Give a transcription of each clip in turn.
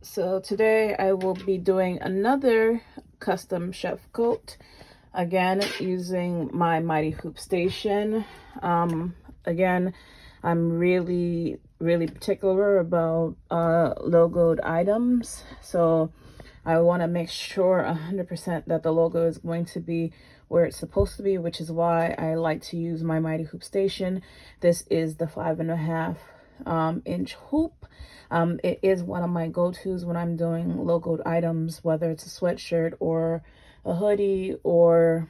So today I will be doing another custom chef coat, again using my Mighty Hoop Station. Again, I'm really particular about logoed items, so I want to make sure 100% that the logo is going to be where it's supposed to be, which is why I like to use my Mighty Hoop Station. This is the 5.5 inch hoop. It is one of my go-tos when I'm doing logoed items, whether it's a sweatshirt or a hoodie or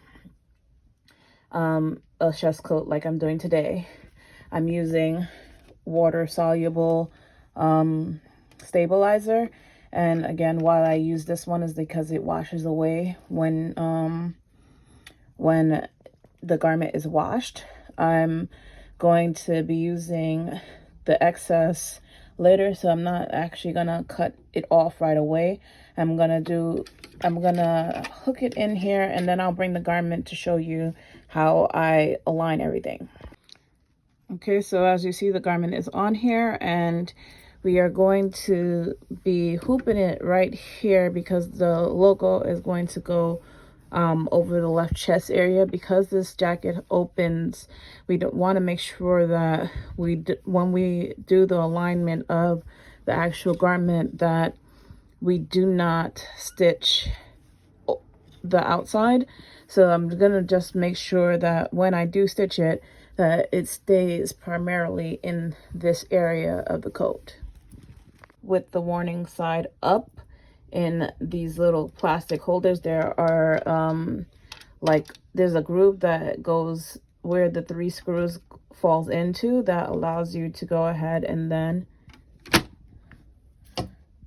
a chef's coat like I'm doing today. I'm using water-soluble stabilizer, and again, why I use this one is because it washes away when the garment is washed. I'm going to be using the excess later, so I'm not actually gonna cut it off right away. I'm gonna hook it in here, and then I'll bring the garment to show you how I align everything. Okay, so as you see, the garment is on here, and we are going to be hooping it right here because the logo is going to go over the left chest area. Because this jacket opens, we don't want to make sure that when we do the alignment of the actual garment, that we do not stitch the outside. So I'm gonna just make sure that when I do stitch it, that it stays primarily in this area of the coat. With the warning side up, in these little plastic holders, there are there's a groove that goes where the 3 screws falls into, that allows you to go ahead and then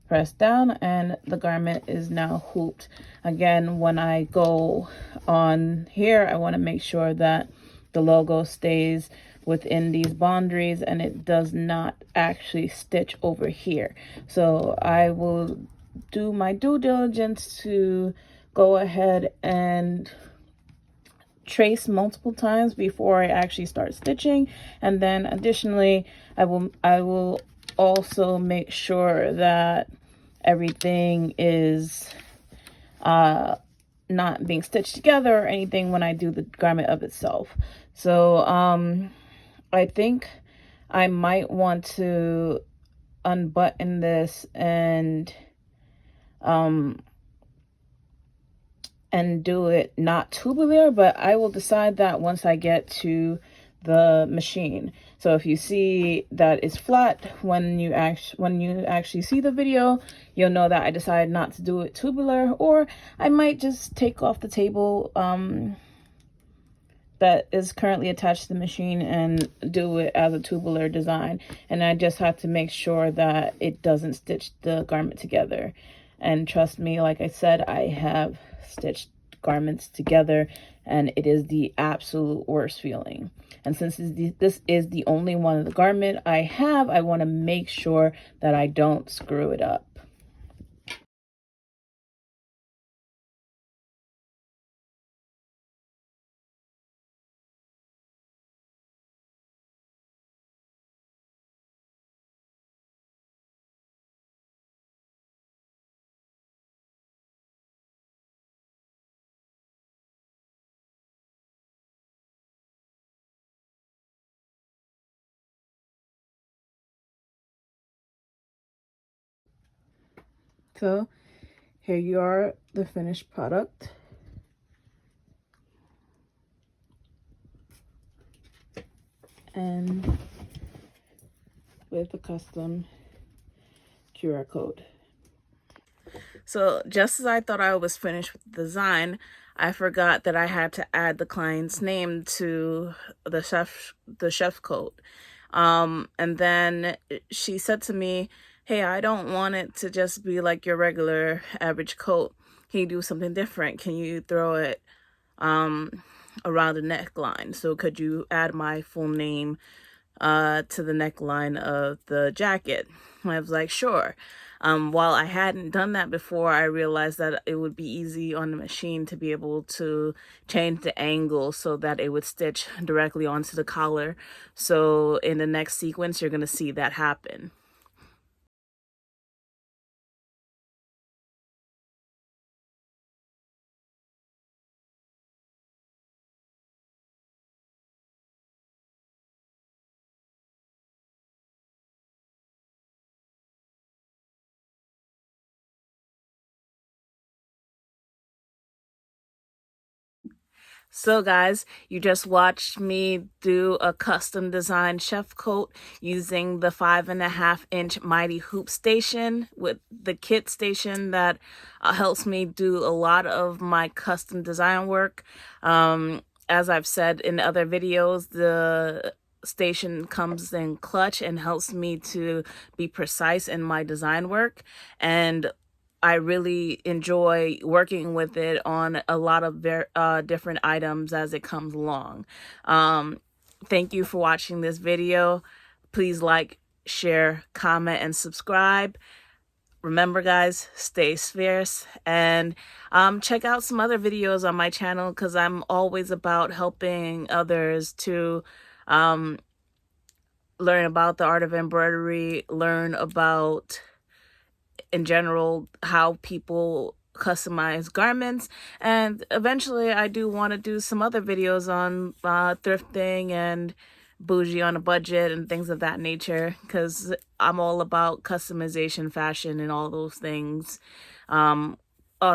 press down, and the garment is now hooped. Again, when I go on here, I want to make sure that the logo stays within these boundaries and it does not actually stitch over here. So I will do my due diligence to go ahead and trace multiple times before I actually start stitching. And then additionally, I will also make sure that everything is not being stitched together or anything when I do the garment of itself. So I think I might want to unbutton this and do it not tubular, but I will decide that once I get to the machine. So if you see that it's flat when you actually see the video, you'll know that I decided not to do it tubular, or I might just take off the table that is currently attached to the machine and do it as a tubular design. And I just have to make sure that it doesn't stitch the garment together. And trust me, like I said, I have stitched garments together and it is the absolute worst feeling. And since this is the only one of the garment I have, I want to make sure that I don't screw it up. So here you are, the finished product. And with the custom QR code. So just as I thought I was finished with the design, I forgot that I had to add the client's name to the chef coat. And then she said to me, hey, I don't want it to just be like your regular average coat. Can you do something different? Can you throw it around the neckline? So could you add my full name to the neckline of the jacket? And I was like, sure. While I hadn't done that before, I realized that it would be easy on the machine to be able to change the angle so that it would stitch directly onto the collar. So in the next sequence, you're going to see that happen. So guys, you just watched me do a custom designed chef coat using the 5.5-inch Mighty Hoop station with the kit station that helps me do a lot of my custom design work. As I've said in other videos, the station comes in clutch and helps me to be precise in my design work, and I really enjoy working with it on a lot of different items as it comes along. Thank you for watching this video. Please like, share, comment, and subscribe. Remember guys, stay fierce, and check out some other videos on my channel because I'm always about helping others to learn about the art of embroidery, learn about in general how people customize garments, and eventually I do want to do some other videos on thrifting and bougie on a budget and things of that nature, because I'm all about customization, fashion, and all those things, as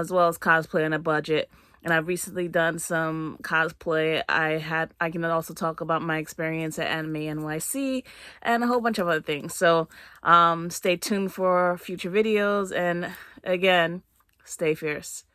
well as cosplay on a budget. And I've recently done some cosplay. I can also talk about my experience at Anime NYC and a whole bunch of other things. So stay tuned for future videos, and again, stay fierce.